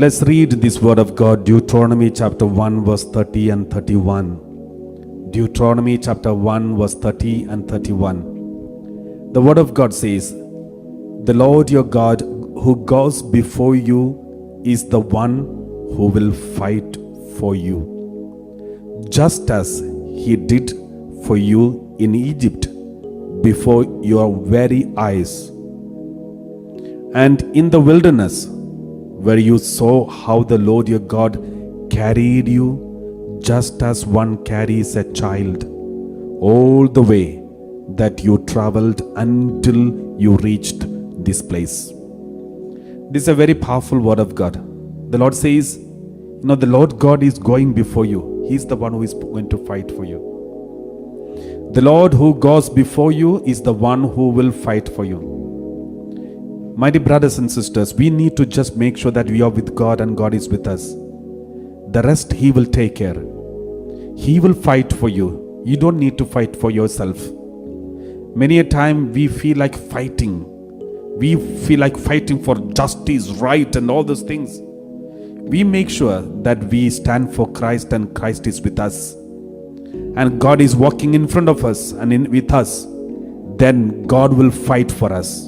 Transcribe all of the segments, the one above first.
Let's read this word of God, Deuteronomy chapter 1 verse 30 and 31. Deuteronomy chapter 1 verse 30 and 31. The word of God says, "The Lord your God who goes before you is the one who will fight for you, just as he did for you in Egypt before your very eyes, and in the wilderness, where you saw how the Lord your God carried you, just as one carries a child, all the way that you traveled until you reached this place." This is a very powerful word of God. The Lord says, the Lord God is going before you. He's the one who is going to fight for you. The Lord who goes before you is the one who will fight for you. My dear brothers and sisters, we need to just make sure that we are with God and God is with us. The rest He will take care. He will fight for you. You don't need to fight for yourself. Many a time we feel like fighting. We feel like fighting for justice, right, and all those things. We make sure that we stand for Christ and Christ is with us. And God is walking in front of us and with us. Then God will fight for us.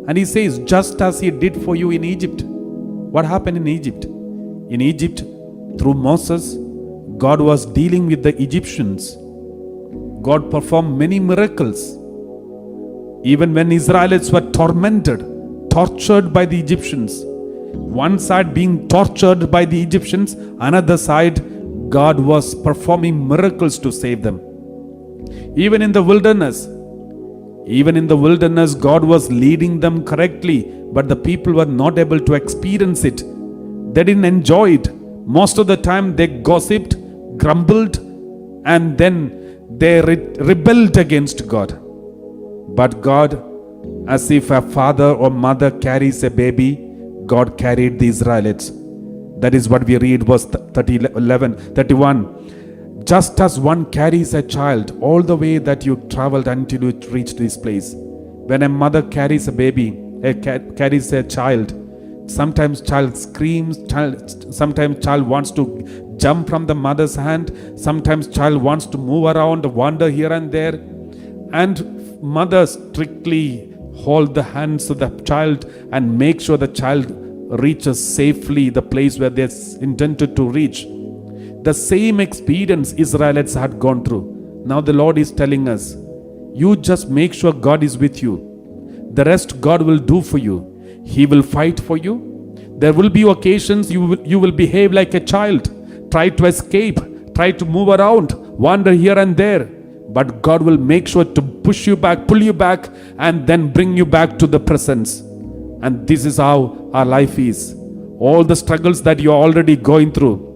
And He says, just as He did for you in Egypt. What happened in Egypt? In Egypt, through Moses, God was dealing with the Egyptians. God performed many miracles. Even when Israelites were tormented, tortured by the Egyptians, one side being tortured by the Egyptians, another side God was performing miracles to save them. Even in the wilderness, God was leading them correctly, but the people were not able to experience it. They didn't enjoy it. Most of the time they gossiped, grumbled, and then they rebelled against God. But God, as if a father or mother carries a baby, God carried the Israelites. That is what we read, verse 31. Just as one carries a child all the way that you traveled until you reached this place. When a mother carries a baby, carries a child, sometimes child screams, sometimes child wants to jump from the mother's hand, sometimes child wants to move around, wander here and there, and mother strictly hold the hands of the child and make sure the child reaches safely the place where they're intended to reach. The same experience Israelites had gone through. Now the Lord is telling us, you just make sure God is with you. The rest God will do for you. He will fight for you. There will be occasions you will behave like a child, try to escape, try to move around, wander here and there. But God will make sure to push you back, pull you back, and then bring you back to the presence. And this is how our life is. All the struggles that you are already going through.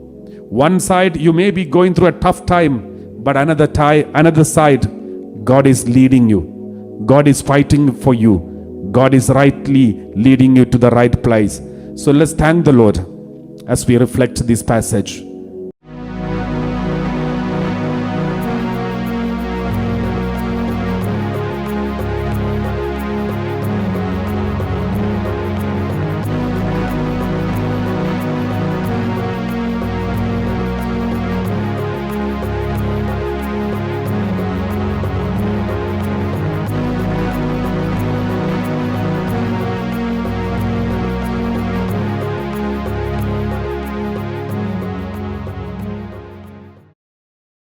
One side you may be going through a tough time, but another side, God is leading you. God is fighting for you. God is rightly leading you to the right place. So let's thank the Lord as we reflect this passage.